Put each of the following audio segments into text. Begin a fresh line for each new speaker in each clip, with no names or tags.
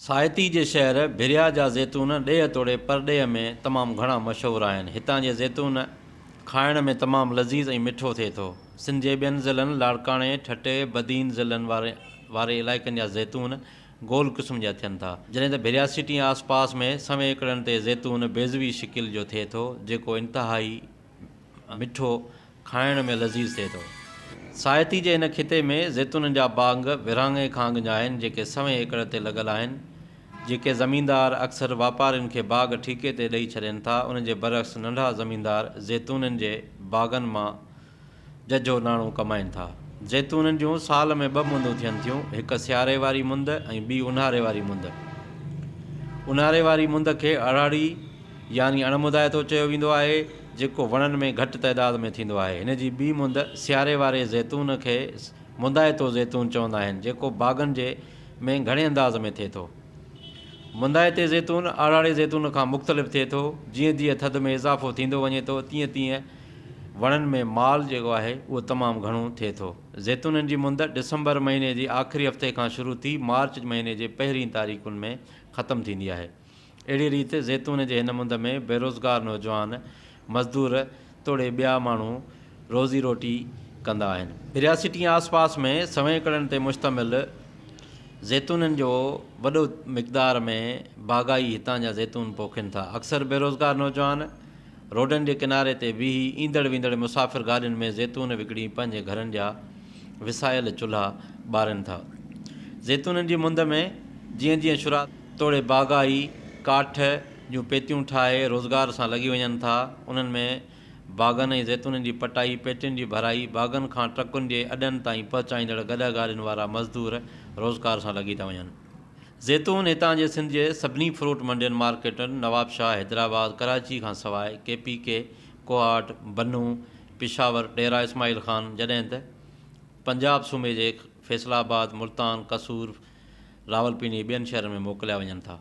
साहिती जे शहर भिरिया जा ज़ैतून ॾेह तोड़े परॾेह में तमामु घणा मशहूरु आहिनि। हितां जे ज़ैतून खाइण में तमामु लज़ीज़ ऐं मिठो थिए थो। सिंध जे ॿियनि ज़िलनि लाड़काणे, ठटे, बदीन ज़िलनि वारे इलाइक़नि जा ज़ैतून गोल क़िस्म जा थियनि था, जॾहिं त भिरिया सिटी आस पास में सवें एकड़नि ते ज़ैतून बेज़वी शिकिल जो थिए थो, जेको इंतिहाई मिठो खाइण में लज़ीज़ थिए थो। साहिती जे इन खिते में ज़ैतूननि जा बाग़ विरहाङे खां अॻु जा आहिनि, जेके सवें एकड़ ते लॻल आहिनि, जेके ज़मीनदार अक्सर वापारियुनि खे बाग़ ठीके ते ॾेई छॾनि था। उन जे बरअक्स नंढा ज़मीनदार ज़ैतूननि जे बाग़नि मां जजो नाणो कमाइनि था। ज़ैतूननि जूं साल में ॿ मुंदूं थियनि थियूं, हिकु सियारे वारी मुंद ऐं ॿी ऊन्हारे वारी मुंद। ऊन्हारे वारी मुंद खे अड़ाड़ी यानी अणमुदायतो चयो वेंदो आहे, जेको वणनि में घटि तइदाद में थींदो आहे। हिन जी ॿी मुंद सियारे वारे ज़ैतून खे मुंदायतो ज़ैतून चवंदा आहिनि, जेको बाग़नि जे में घणे अंदाज़ में थिए थो। मुंदायते ज़ैतून आड़ाड़े ज़ैतून खां मुख़्तलिफ़ थिए थो। जीअं जीअं थधि में इज़ाफ़ो थींदो वञे थो, तीअं तीअं वणनि में माल जेको आहे उहो तमामु घणो थिए थो। ज़ैतूननि जी मुंद डिसंबर महीने जी आख़िरी हफ़्ते खां शुरू थी मार्च महीने जे पहिरीं तारीख़ुनि में ख़तमु थींदी आहे। अहिड़ी रीति ज़ैतून जे हिन मुंद में बेरोज़गार नौजवान, मज़दूर तोड़े ॿिया माण्हू रोज़ी रोटी कंदा आहिनि। भिरिया सिटी आस पास में सवें एकड़नि ते मुश्तमिल ज़ैतूननि जो वॾो मिक़दार में बाग़ाई हितां जा ज़ैतून पोखनि था। अक्सर बेरोज़गार नौजवान रोडनि जे किनारे ते बीही ईंदड़ वेंदड़ मुसाफ़िर गाॾियुनि में ज़ैतून विकिणी पंहिंजे घरनि जा विसायल चुल्हा ॿारनि था। ज़ैतूननि जी मुंद में जीअं जीअं शुरा तोड़े बाग़ाई काठ जूं पेतियूं ठाहे रोज़गार सां लॻी वञनि था। उन्हनि में बाग़नि ऐं ज़ैतूननि जी पटाई, पेटियुनि जी भराई, बाग़नि खां ट्रकुनि जे अॾनि ताईं पहुचाईंदड़ गॾा गाॾियुनि वारा मज़दूर रोज़गार सां लॻी था वञनि। ज़ैतून हितां जे सिंध जे सभिनी फ्रूट मंडियुनि, मार्केटुनि, नवाबशाह, हैदराबाद, कराची खां सवाइ KPK, कोहाट, बन्नू, पिशावर, डेरा इस्माइल ख़ान, जॾहिं त पंजाब सूबे जे फैसलाबाद, मुल्तान, कसूर, रावलपिंडी ॿियनि शहरनि में मोकिलिया वञनि था।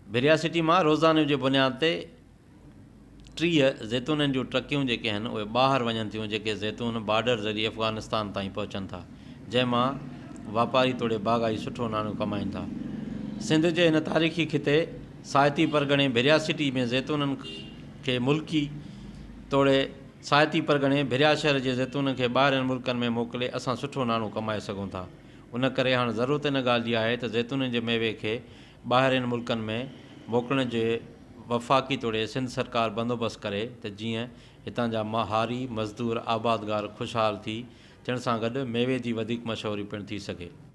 भिरिया सिटी मां रोज़ाने जे बुनियाद ते 30 ज़ैतूननि जूं ट्रकियूं जेके आहिनि उहे ॿाहिरि वञनि थियूं, जेके ज़ैतून बॉर्डर ज़रिए अफ़गानिस्तान ताईं पहुचनि था, जंहिंमां वापारी तोड़े बाग़ाई सुठो नाणो कमाइनि था। सिंध जे हिन तारीख़ी खिते साहिती परगणे भिरिया सिटी में ज़ैतूननि खे मुल्की तोड़े साहिती परगणे भिरिया शहर जे ज़ैतून खे ॿाहिरिनि मुल्कनि में मोकिले असां सुठो नाणो कमाए सघूं था। उन करे हाणे ज़रूरत इन ॻाल्हि जी आहे त ज़ैतूननि जे मेवे खे ॿाहिरिनि मुल्कनि में मोकिलण जे वफ़ाक़ी तोड़े सिंध सरकार बंदोबस्तु करे, त जीअं हितां जा महारी मज़दूर आबादगार ख़ुशहाल थी थियण सां गॾु मेवे जी वधीक मशहूरी पिणु थी सघे।